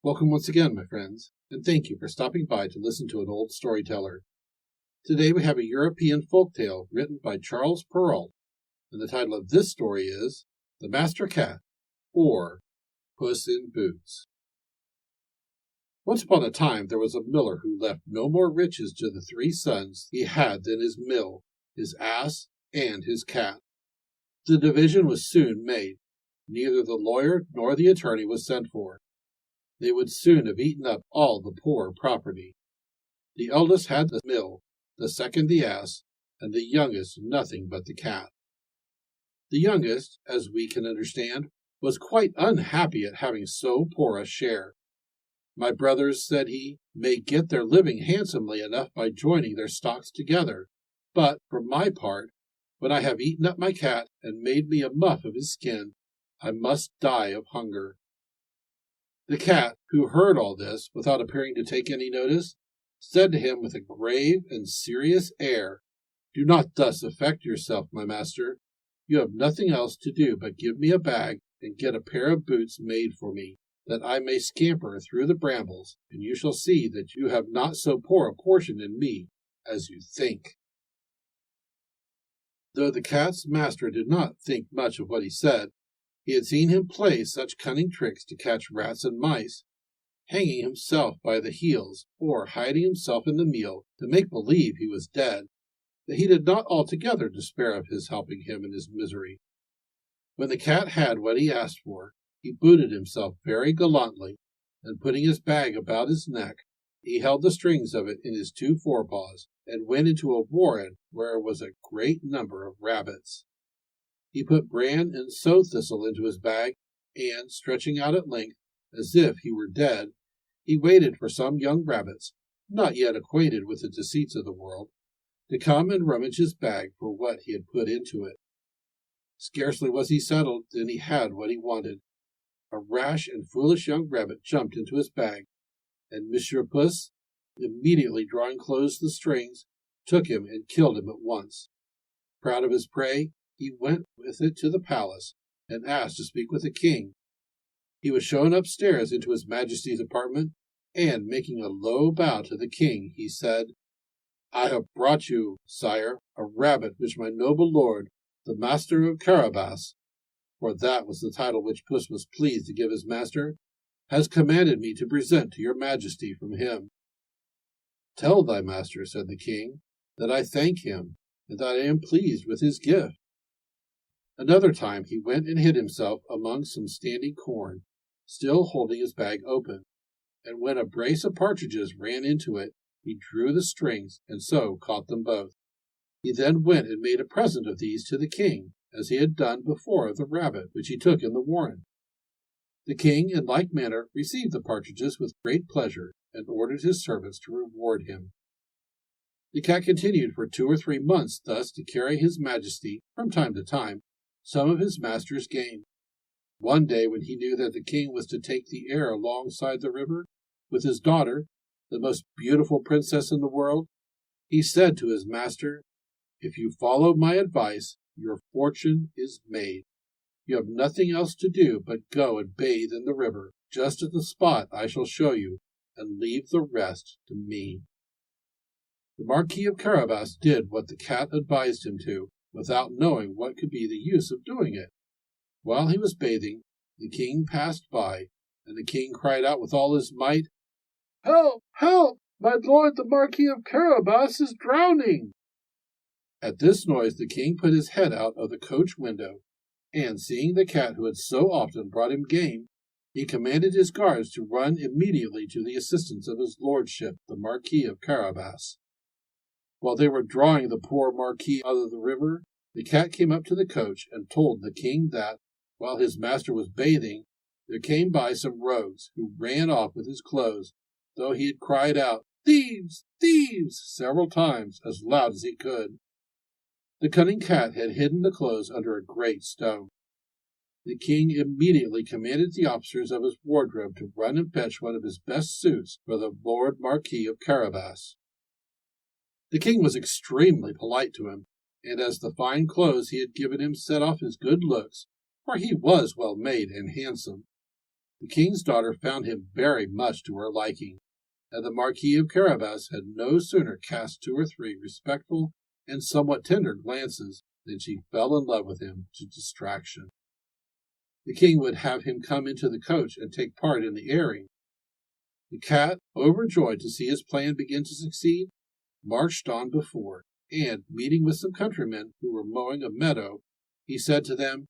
Welcome once again, my friends, and thank you for stopping by to listen to an old storyteller. Today we have a European folktale written by Charles Perrault, and the title of this story is The Master Cat, or Puss in Boots. Once upon a time there was a miller who left no more riches to the three sons he had than his mill, his ass, and his cat. The division was soon made. Neither the lawyer nor the attorney was sent for. They would soon have eaten up all the poor property. The eldest had the mill, the second the ass, and the youngest nothing but the cat. The youngest, as we can understand, was quite unhappy at having so poor a share. My brothers, said he, may get their living handsomely enough by joining their stocks together, but, for my part, when I have eaten up my cat and made me a muff of his skin, I must die of hunger. The cat, who heard all this without appearing to take any notice, said to him with a grave and serious air, Do not thus affect yourself, my master. You have nothing else to do but give me a bag and get a pair of boots made for me, that I may scamper through the brambles, and you shall see that you have not so poor a portion in me as you think. Though the cat's master did not think much of what he said, he had seen him play such cunning tricks to catch rats and mice, hanging himself by the heels, or hiding himself in the meal to make believe he was dead, that he did not altogether despair of his helping him in his misery. When the cat had what he asked for, he booted himself very gallantly, and putting his bag about his neck, he held the strings of it in his two forepaws, and went into a warren where was a great number of rabbits. He put bran and sow thistle into his bag, and, stretching out at length, as if he were dead, he waited for some young rabbits, not yet acquainted with the deceits of the world, to come and rummage his bag for what he had put into it. Scarcely was he settled than he had what he wanted. A rash and foolish young rabbit jumped into his bag, and Monsieur Puss, immediately drawing close the strings, took him and killed him at once. Proud of his prey, he went with it to the palace, and asked to speak with the king. He was shown upstairs into his majesty's apartment, and, making a low bow to the king, he said, I have brought you, sire, a rabbit which my noble lord, the master of Carabas, for that was the title which Puss was pleased to give his master, has commanded me to present to your majesty from him. Tell thy master, said the king, that I thank him, and that I am pleased with his gift. Another time he went and hid himself among some standing corn, still holding his bag open, and when a brace of partridges ran into it, he drew the strings, and so caught them both. He then went and made a present of these to the king, as he had done before of the rabbit which he took in the warren. The king, in like manner, received the partridges with great pleasure, and ordered his servants to reward him. The cat continued for 2 or 3 months thus to carry his majesty, from time to time, some of his master's game. One day, when he knew that the king was to take the air alongside the river, with his daughter, the most beautiful princess in the world, he said to his master, If you follow my advice, your fortune is made. You have nothing else to do but go and bathe in the river, just at the spot I shall show you, and leave the rest to me. The Marquis of Carabas did what the cat advised him to, without knowing what could be the use of doing it. While he was bathing, the king passed by, and the king cried out with all his might, Help! Help! My lord the Marquis of Carabas is drowning! At this noise the king put his head out of the coach window, and seeing the cat who had so often brought him game, he commanded his guards to run immediately to the assistance of his lordship, the Marquis of Carabas. While they were drawing the poor Marquis out of the river, the cat came up to the coach and told the king that, while his master was bathing, there came by some rogues, who ran off with his clothes, though he had cried out, Thieves! Thieves! several times, as loud as he could. The cunning cat had hidden the clothes under a great stone. The king immediately commanded the officers of his wardrobe to run and fetch one of his best suits for the Lord Marquis of Carabas. The king was extremely polite to him, and as the fine clothes he had given him set off his good looks, for he was well made and handsome, The king's daughter found him very much to her liking, and the Marquis of Carabas had no sooner cast 2 or 3 respectful and somewhat tender glances than she fell in love with him to distraction. The king would have him come into the coach and take part in the airing. The cat, overjoyed to see his plan begin to succeed, marched on before, and, meeting with some countrymen who were mowing a meadow, he said to them,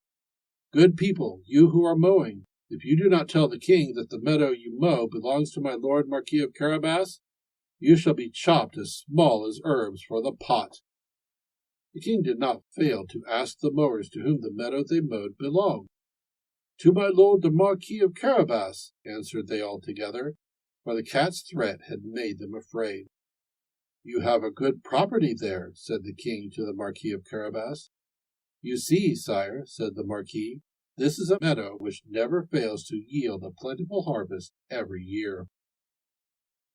"Good people, you who are mowing, if you do not tell the king that the meadow you mow belongs to my lord Marquis of Carabas, you shall be chopped as small as herbs for the pot." The king did not fail to ask the mowers to whom the meadow they mowed belonged. "To my lord the Marquis of Carabas," answered they all together, for the cat's threat had made them afraid. "You have a good property there," said the king to the Marquis of Carabas. "You see, sire," said the Marquis, "this is a meadow which never fails to yield a plentiful harvest every year."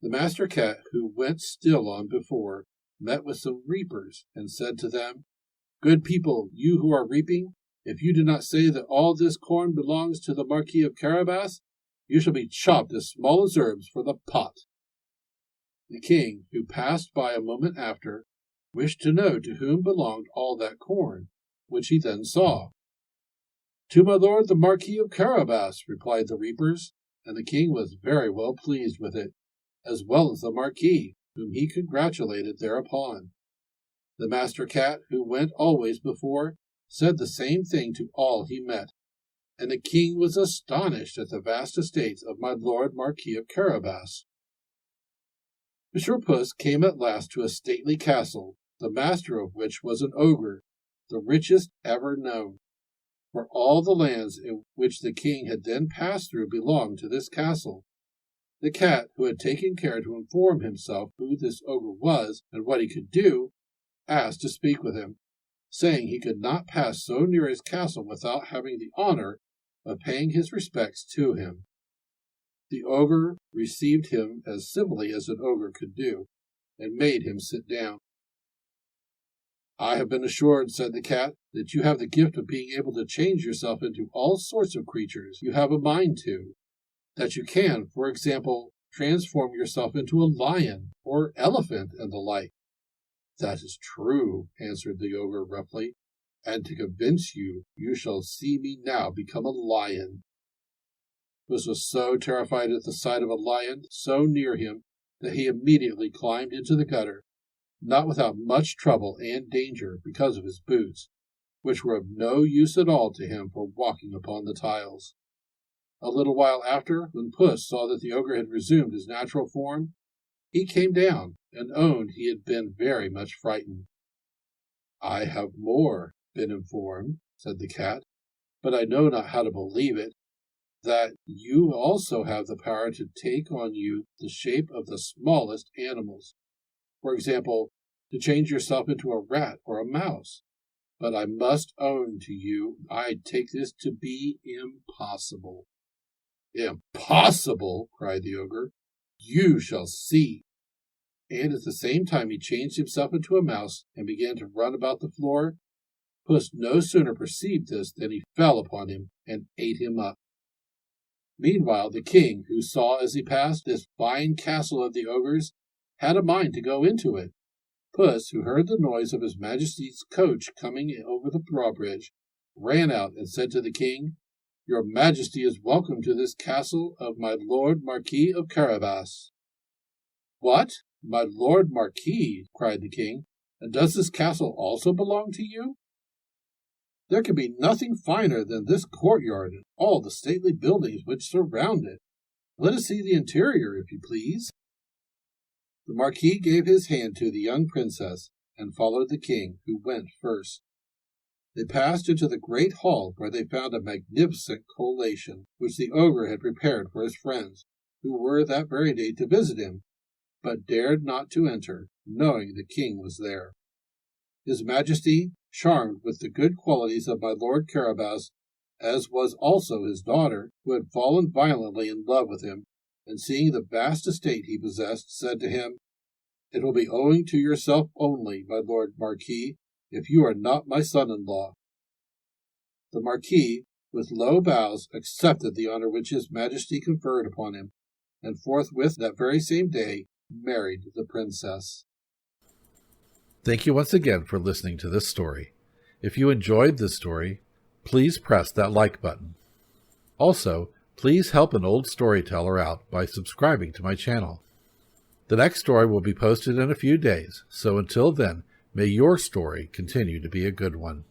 The master cat, who went still on before, met with some reapers, and said to them, "Good people, you who are reaping, if you do not say that all this corn belongs to the Marquis of Carabas, you shall be chopped as small as herbs for the pot." The king, who passed by a moment after, wished to know to whom belonged all that corn, which he then saw. "To my lord the Marquis of Carabas," replied the reapers, and the king was very well pleased with it, as well as the Marquis, whom he congratulated thereupon. The master cat, who went always before, said the same thing to all he met, and the king was astonished at the vast estates of my lord Marquis of Carabas. Monsieur Puss came at last to a stately castle, the master of which was an ogre, the richest ever known. For all the lands in which the king had then passed through belonged to this castle. The cat, who had taken care to inform himself who this ogre was and what he could do, asked to speak with him, saying he could not pass so near his castle without having the honor of paying his respects to him. The ogre received him as civilly as an ogre could do, and made him sit down. "I have been assured," said the cat, "that you have the gift of being able to change yourself into all sorts of creatures you have a mind to. That you can, for example, transform yourself into a lion or elephant and the like." "That is true," answered the ogre roughly, "and to convince you, you shall see me now become a lion." Puss was so terrified at the sight of a lion so near him that he immediately climbed into the gutter, not without much trouble and danger because of his boots, which were of no use at all to him for walking upon the tiles. A little while after, when Puss saw that the ogre had resumed his natural form, he came down and owned he had been very much frightened. "I have been informed," said the cat, "but I know not how to believe it, that you also have the power to take on you the shape of the smallest animals. For example, to change yourself into a rat or a mouse. But I must own to you I take this to be impossible." "Impossible!" cried the ogre. "You shall see." And at the same time he changed himself into a mouse and began to run about the floor. Puss no sooner perceived this than he fell upon him and ate him up. Meanwhile the king, who saw as he passed this fine castle of the ogres, had a mind to go into it. Puss, who heard the noise of his majesty's coach coming over the drawbridge, ran out and said to the king, "Your majesty is welcome to this castle of my lord Marquis of Carabas." "What? My lord Marquis?" cried the king. "And does this castle also belong to you? There can be nothing finer than this courtyard and all the stately buildings which surround it. Let us see the interior, if you please." The Marquis gave his hand to the young princess and followed the king, who went first. They passed into the great hall, where they found a magnificent collation, which the ogre had prepared for his friends, who were that very day to visit him, but dared not to enter, knowing the king was there. His Majesty, charmed with the good qualities of my Lord Carabas, as was also his daughter, who had fallen violently in love with him, and seeing the vast estate he possessed, said to him, "It will be owing to yourself only, my Lord Marquis, if you are not my son-in-law." The Marquis, with low bows, accepted the honor which his majesty conferred upon him, and forthwith that very same day married the princess. Thank you once again for listening to this story. If you enjoyed this story, please press that like button. Also, please help an old storyteller out by subscribing to my channel. The next story will be posted in a few days, so until then, may your story continue to be a good one.